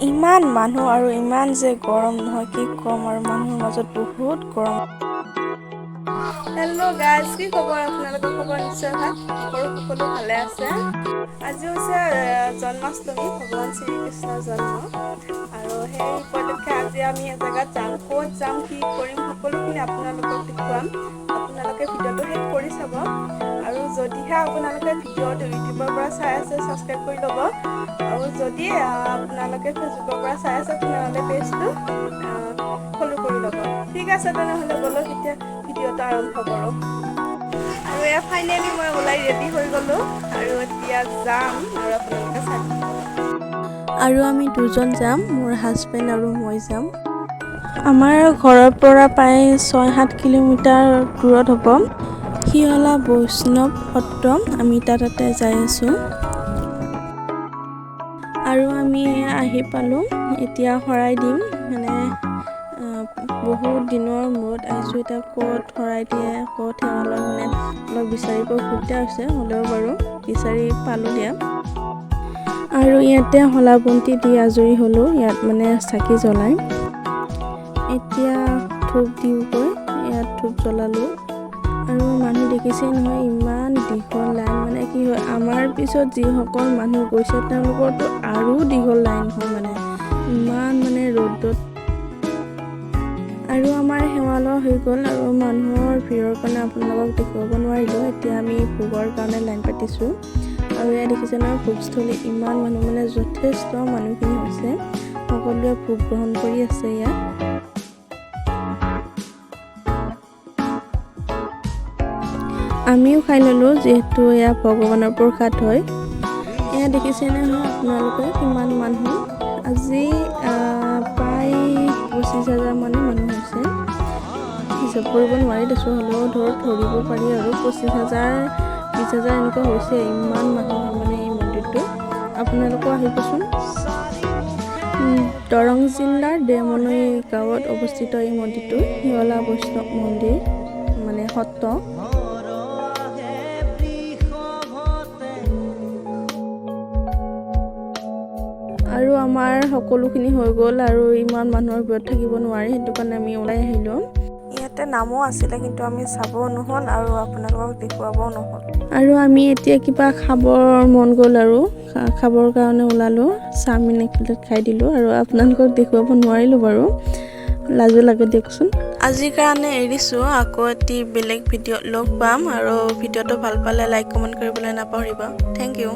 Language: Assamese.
ইমান মানুহ আৰু ইমান যে গৰম নহয় কি কম আৰু মানুহৰ মাজত বহুত গৰম। হেল্ল' গাইজ, কি খবৰ? আপোনালোকৰ খবৰ নিশ্চয় ভাল। সকলো ভালে আছে। আজি হৈছে জন্মাষ্টমী, ভগৱান শ্ৰীকৃষ্ণৰ জন্ম, আৰু সেই উপলক্ষে আজি আমি এজেগাত যাম। ক'ত যাম, কি কৰিম, সকলোখিনি আপোনালোকক দেখুৱাম। আপোনালোকে ভিডিঅ'টো শেষ কৰি চাব, আৰু যদিহে আপোনালোকে ভিডিঅ'টো ইউটিউবৰ পৰা চাই আছে ছাবস্ক্ৰাইব কৰি ল'ব, আৰু যদি আপোনালোকে ফেচবুকৰ পৰা চাই আছে তেনেহ'লে পেজটো ফ'ল' কৰি ল'ব। ঠিক আছে, তেনেহ'লে ব'লক এতিয়া ভিডিঅ'টো আৰম্ভ কৰোঁ। আৰু এয়া ফাইনেলি মই ওলাই ৰেডি হৈ গ'লোঁ, আৰু এতিয়া যাম আৰু আপোনালোকে চাই। আৰু আমি দুজন যাম, মোৰ হাজবেণ্ড আৰু মই যাম। আমাৰ ঘৰৰ পৰা প্ৰায় 6-7 কিলোমিটাৰ দূৰত হ'ব শিহলা বৈষ্ণৱ সত্ৰ। আমি তাতে যাই আছোঁ, আৰু আমি আহি পালোঁ। এতিয়া শৰাই দিম, মানে বহুত দিনৰ মূৰত আহিছোঁ। এতিয়া ক'ত শৰাই দিয়ে, ক'ত সেৱালয়, মানে অলপ বিচাৰিব অসুবিধা হৈছে, হ'লেও বাৰু বিচাৰি পালোঁ দিয়া। আৰু ইয়াতে শলাবন্তি দি আজৰি হ'লোঁ, ইয়াত মানে চাকি জ্বলাই। এতিয়া ধূপ দিওঁগৈ, ইয়াত ধূপ জ্বলালোঁ। আৰু মানুহ দেখিছে নহয়, ইমান দীঘল লাইন, মানে কি হয়, আমাৰ পিছত যিসকল মানুহ গৈছে তেওঁলোকৰতো আৰু দীঘল লাইন হয়, মানে ইমান মানে ৰ'দত। আৰু আমাৰ সেৱালয় হৈ গ'ল, আৰু মানুহৰ ভিৰৰ কাৰণে আপোনালোকক দেখুৱাব নোৱাৰিলোঁ। এতিয়া আমি ভোগৰ কাৰণে লাইন পাতিছোঁ, আৰু ইয়াত দেখিছে নহয়, ভোগস্থলী ইমান মানুহ, মানে যথেষ্ট মানুহখিনি হৈছে, সকলোৱে ভোগ গ্ৰহণ কৰি আছে ইয়াত। আমিও খাই ল'লোঁ, যিহেতু এয়া ভগৱানৰ প্ৰসাদ হয়। এয়া দেখিছে নহয় আপোনালোকে কিমান মানুহ। আজি প্ৰায় 25,000 মানে মানুহ হৈছে। হিচাপ কৰিব নোৱাৰি দেছোঁ, হ'লেও ধৰিব পাৰি আৰু 25,000, 20,000 এনেকুৱা হৈছে। ইমান মানুহ মানে এই মন্দিৰটো, আপোনালোকেও আহিবচোন। দৰং জিলাৰ দেমনৈ গাঁৱত অৱস্থিত এই মন্দিৰটো, শিহলা বৈষ্ণৱ মন্দিৰ, মানে সত্ৰ। আৰু আমাৰ সকলোখিনি হৈ গ'ল, আৰু ইমান মানুহৰ ভিৰত থাকিব নোৱাৰি, সেইটো কাৰণে আমি ওলাই আহিলোঁ। ইয়াতে নামো আছিলে, কিন্তু আমি চাবও নহ'ল আৰু আপোনালোকক দেখুৱাবও নহ'ল। আৰু আমি এতিয়া কিবা খাবৰ মন গ'ল, আৰু খাবৰ কাৰণে ওলালোঁ। চাওমিন এক প্লেট খাই দিলোঁ, আৰু আপোনালোকক দেখুৱাব নোৱাৰিলোঁ বাৰু, লাজো লাগে দিয়কচোন। আজিৰ কাৰণে এৰিছোঁ, আকৌ এটি বেলেগ ভিডিঅ'ত লগ পাম। আৰু ভিডিঅ'টো ভাল পালে লাইক কমেণ্ট কৰিবলৈ নাপাহৰিব। Thank U.